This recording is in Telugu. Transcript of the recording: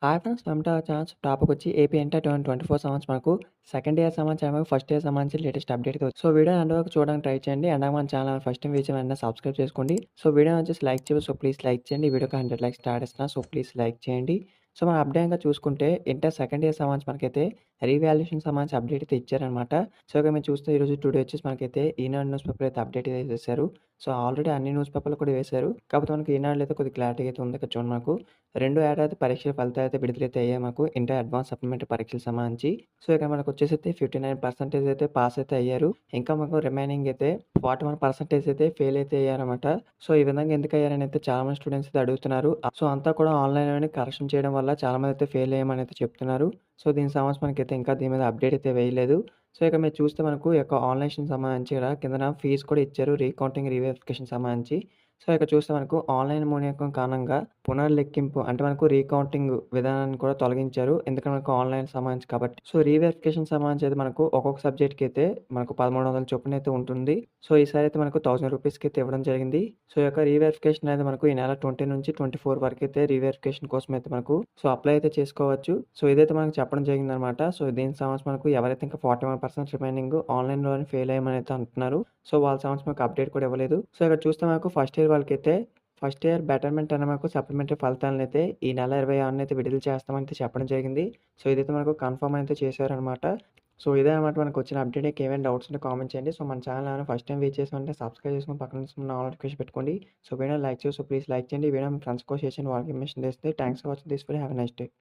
Hi friends! Welcome to our channel. Topic వచ్చి ఏపీ ఇంటర్ 2024 సంవత్సరం మనకు సెకండ్ ఇయర్ సమాచారం, ఫస్ట్ ఇయర్ సంబంధించి latest update. So, video end వరకు చూడడానికి ట్రై చేయండి. అండ్ మన ఛానల్ ఫస్ట్ టైం విజిట్ వెంటనే సబ్స్క్రైబ్ చేసుకోండి. సో, వీడియో వచ్చేసి లైక్ చేయండి. సో, ప్లీజ్ లైక్ చేయండి. ఈ వీడియోకి 100 likes target. So, please like చేయండి. సో, మనం అప్డేట్‌గా చూసుకుంటే ఇంటర్ సెకండ్ ఇయర్ సంబంధించి మనకైతే రీవాల్యుయేషన్ సంబంధించి అప్డేట్ అయితే ఇచ్చారనమాట. సో, ఇక మీరు చూస్తే ఈరోజు టుడే వచ్చేసి మనకైతే ఈనాడు న్యూస్ పేపర్ అయితే అప్డేట్ అయితే చేశారు. సో, ఆల్రెడీ అన్ని న్యూస్ పేపర్‌లు కూడా వేశారు. కాకపోతే మనకి ఈనాడులో అయితే కొద్దిగా క్లారిటీ అయితే ఉంది. ఇక్కడ చూడండి మనకు 2 ఏడాది పరీక్షల ఫలితాలు అయితే విడుదలైతే అయ్యాయి మాకు ఇంటర్ అడ్వాన్స్ సప్లిమెంటరీ పరీక్షలకు సంబంధించి. సో, ఇక్కడ మనకొచ్చేసైతే 59% అయితే పాస్ అయితే అయ్యారు. ఇంకా మాకు రిమైనింగ్ అయితే 41% అయితే ఫెయిల్ అయితే అయ్యారన్నమాట. సో, ఈ విధంగా ఎందుకయ్యారని అయితే చాలా మంది స్టూడెంట్స్ అయితే అడుగుతున్నారు. సో, అంతా కూడా ఆన్‌లైన్‌లోనే కరెక్షన్ చేయడం వల్ల చాలామంది అయితే ఫెయిల్ అయ్యామని అయితే చెప్తున్నారు. సో, దీనికి సంబంధించి మనకైతే ఇంకా దీని మీద అప్డేట్ అయితే వేయలేదు. సో, ఇక మీరు చూస్తే మనకు ఈ యొక్క ఆన్‌లైన్‌కి సంబంధించి ఇక్కడ కిందన ఫీస్ కూడా ఇచ్చారు. రీకౌంటింగ్, రీవెరిఫికేషన్ సంబంధించి. సో, ఇక్కడ చూస్తే మనకు ఆన్‌లైన్ మూల్యాంకనం కారణంగా పునర్లెక్కింపు అంటే మనకు రీకౌంటింగ్ విధానాన్ని కూడా తొలగించారు. ఎందుకంటే మనకు ఆన్‌లైన్ సంబంధించి కాబట్టి. సో, రీవెరిఫికేషన్ సంబంధించి అయితే మనకు ఒక్కొక్క సబ్జెక్ట్‌కి అయితే మనకు 1300 చొప్పున అయితే ఉంటుంది. సో, ఈసారి అయితే మనకు 1000 రూపీస్‌కి అయితే ఇవ్వడం జరిగింది. సో, ఈ యొక్క రీవెరిఫికేషన్ అనేది మనకు ఈ నెల 20 నుంచి 24 వరకు అయితే రీవెరిఫికేషన్ కోసం అయితే మనకు అప్లై అయితే చేసుకోవచ్చు. సో, ఇదైతే మనకు చెప్పడం జరిగిందనమాట. సో, దీనికి సంబంధించి మనకు ఎవరైతే ఇంకా 41% రిమైనింగ్ ఆన్‌లైన్‌లోనే ఫెయిల్ అయ్యామని అయితే అంటున్నారు. సో, వాళ్ళ సంబంధించి మాకు అప్డేట్ కూడా ఇవ్వలేదు. సో, ఇక్కడ చూస్తే మనకు ఫస్ట్ ఇయర్ వాళ్ళకైతే ఫస్ట్ ఇయర్ బెటర్‌మెంట్ అనే మనకు సప్లిమెంటరీ ఫలితాలనైతే ఈ నెల 26న అయితే విడుదల చేస్తామని అయితే చెప్పడం జరిగింది. సో, ఇదైతే మనకు కన్ఫర్మ్ అయితే చేశారనమాట. సో, ఇదే అనమాట మనకొచ్చిన అప్డేట్. ఇంకేమైనా డౌట్స్ ఉంటే కామెంట్ చేయండి. సో, మన ఛానల్ ఏమైనా ఫస్ట్ టైమ్ విజిట్ చేసామంటే సబ్స్క్రైబ్ చేసుకొని పక్కన ఉన్న ఆల్ నోటిఫికేషన్ పెట్టుకోండి. సో, వీడియోని లైక్ చేసి సో, ప్లీజ్ లైక్ చేయండి. ఈ వీడియో మీ ఫ్రెండ్స్ కూడా షేర్ చేయండి. వాళ్ళకి ఇన్ఫర్మేషన్ తెలిస్తే. Thanks for watching this video. Have a nice day.